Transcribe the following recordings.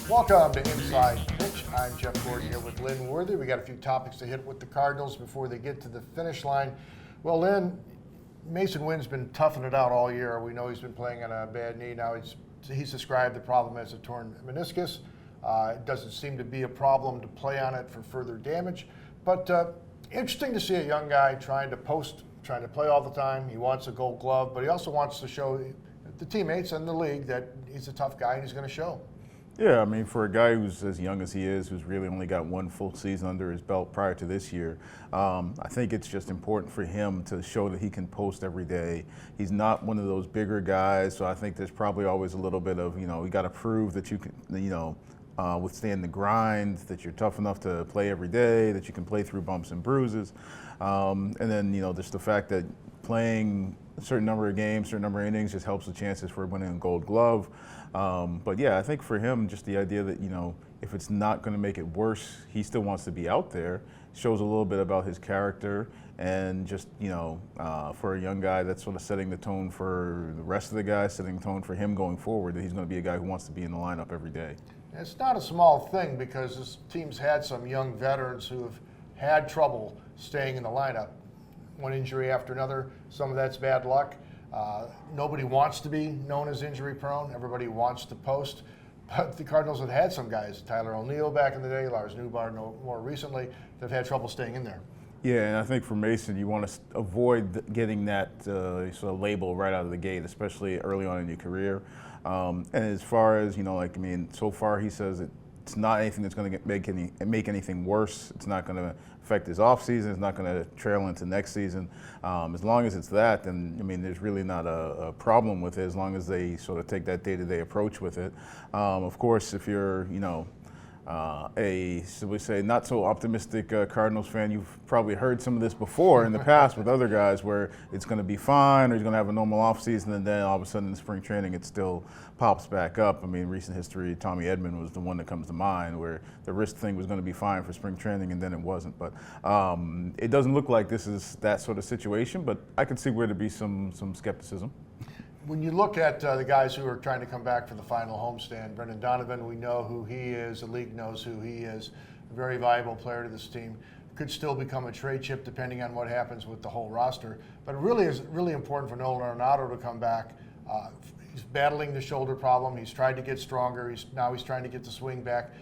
Welcome to Inside Pitch. I'm Jeff Gordon here with Lynn Worth. We got a few topics to hit with the Cardinals before they get to the finish line. Well, Lynn, Masyn Winn's been toughing it out all year. We know he's been playing on a bad knee. Now he's described the problem as a torn meniscus. It doesn't seem to be a problem to play on it for further damage. But interesting to see a young guy trying to play all the time. He wants a gold glove, but he also wants to show the teammates and the league that he's a tough guy and he's going to show. Yeah, I mean, for a guy who's as young as he is, who's really only got one full season under his belt prior to this year, I think it's just important for him to show that he can post every day. He's not one of those bigger guys, so I think there's probably always a little bit of, you got to prove that you can, withstand the grind, that you're tough enough to play every day, that you can play through bumps and bruises. And then, just the fact that playing a certain number of games, certain number of innings just helps the chances for winning a gold glove. But yeah, I think for him, just the idea that, if it's not going to make it worse, he still wants to be out there, shows a little bit about his character. And just, for a young guy, that's sort of setting the tone for the rest of the guys, setting the tone for him going forward, that he's going to be a guy who wants to be in the lineup every day. It's not a small thing because this team's had some young veterans who have had trouble staying in the lineup. One injury after another, some of that's bad luck. Nobody wants to be known as injury prone. Everybody wants to post. But the Cardinals have had some guys, Tyler O'Neill back in the day, Lars Newbar more recently, that have had trouble staying in there. Yeah, and I think for Masyn, you want to avoid getting that sort of label right out of the gate, especially early on in your career. And as far as, so far he says it's not anything that's going to make anything worse. It's not going to affect his offseason. It's not going to trail into next season. As long as it's that, then, there's really not a problem with it as long as they sort of take that day-to-day approach with it. Of course, if you're, should we say, not so optimistic Cardinals fan, you've probably heard some of this before in the past with other guys where it's going to be fine or he's going to have a normal offseason and then all of a sudden in spring training it still pops back up. Recent history, Tommy Edman was the one that comes to mind where the wrist thing was going to be fine for spring training and then it wasn't. But it doesn't look like this is that sort of situation, but I could see where there'd be some skepticism. When you look at the guys who are trying to come back for the final homestand, Brendan Donovan, we know who he is. The league knows who he is. A very valuable player to this team. Could still become a trade chip depending on what happens with the whole roster. But it really is really important for Nolan Arenado to come back. He's battling the shoulder problem. He's tried to get stronger. Now he's trying to get the swing back.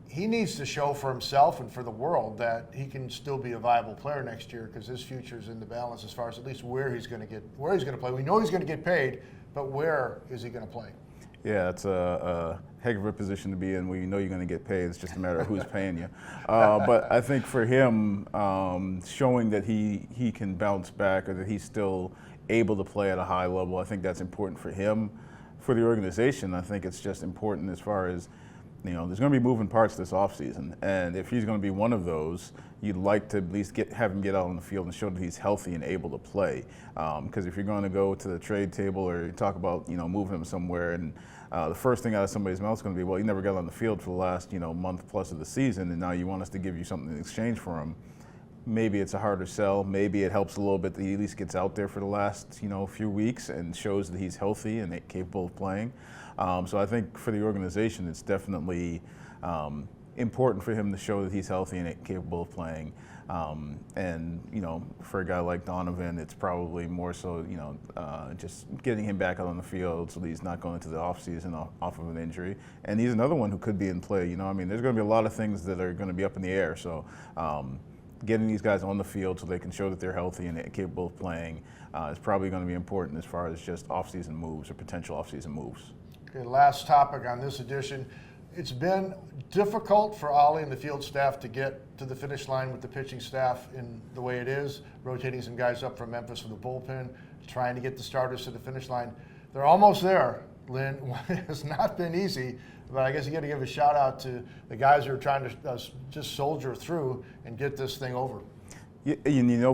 He needs to show for himself and for the world that he can still be a viable player next year because his future is in the balance as far as at least where he's going to play. We know he's going to get paid, but where is he going to play? Yeah, that's a heck of a position to be in where you know you're going to get paid. It's just a matter of who's paying you. But I think for him, showing that he can bounce back or that he's still able to play at a high level, I think that's important for him. For the organization, I think it's just important as far as, there's going to be moving parts this offseason, and if he's going to be one of those, you'd like to at least have him get out on the field and show that he's healthy and able to play. Because if you're going to go to the trade table or talk about, moving him somewhere, and the first thing out of somebody's mouth is going to be, well, he never got on the field for the last, month plus of the season, and now you want us to give you something in exchange for him. Maybe it's a harder sell. Maybe it helps a little bit that he at least gets out there for the last, few weeks and shows that he's healthy and capable of playing. So I think for the organization, it's definitely important for him to show that he's healthy and capable of playing. And for a guy like Donovan, it's probably more so, just getting him back out on the field so that he's not going into the offseason off of an injury. And he's another one who could be in play. There's going to be a lot of things that are going to be up in the air. So getting these guys on the field so they can show that they're healthy and capable of playing is probably going to be important as far as just offseason moves or potential offseason moves. Okay, last topic on this edition. It's been difficult for Ollie and the field staff to get to the finish line with the pitching staff in the way it is, rotating some guys up from Memphis for the bullpen, trying to get the starters to the finish line. They're almost there, Lynn. It has not been easy, but I guess you got to give a shout out to the guys who are trying to just soldier through and get this thing over.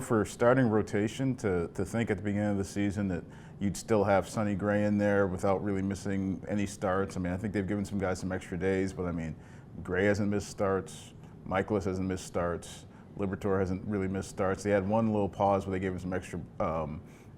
For starting rotation, to think at the beginning of the season that you'd still have Sonny Gray in there without really missing any starts. I think they've given some guys some extra days, but Gray hasn't missed starts, Michaelis hasn't missed starts, Liberatore hasn't really missed starts. They had one little pause where they gave him some extra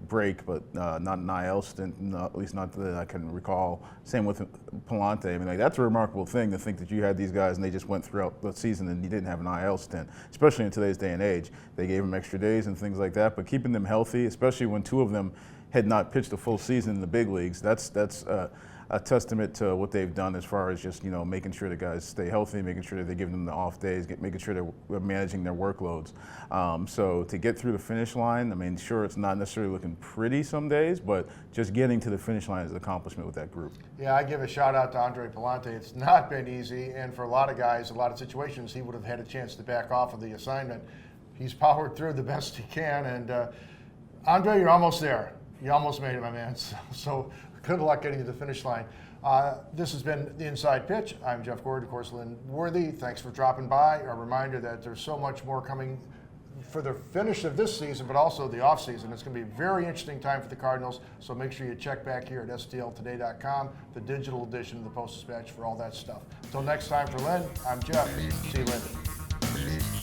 break, but not an IL stint, at least not that I can recall. Same with Palante. I mean, like, that's a remarkable thing to think that you had these guys and they just went throughout the season and you didn't have an IL stint, especially in today's day and age. They gave them extra days and things like that, but keeping them healthy, especially when two of them had not pitched a full season in the big leagues, that's a testament to what they've done as far as just, you know, making sure the guys stay healthy, making sure that they give them the off days, making sure they're managing their workloads. So to get through the finish line, I mean, sure, it's not necessarily looking pretty some days, but just getting to the finish line is an accomplishment with that group. Yeah, I give a shout out to Andre Palante. It's not been easy, and for a lot of guys, a lot of situations, he would have had a chance to back off of the assignment. He's powered through the best he can, and Andre, you're almost there. You almost made it, my man. So good luck getting to the finish line. This has been The Inside Pitch. I'm Jeff Gordon, of course, Lynn Worthy. Thanks for dropping by. A reminder that there's so much more coming for the finish of this season, but also the offseason. It's going to be a very interesting time for the Cardinals, so make sure you check back here at stltoday.com, the digital edition of the Post-Dispatch for all that stuff. Until next time, for Lynn, I'm Jeff. See you later.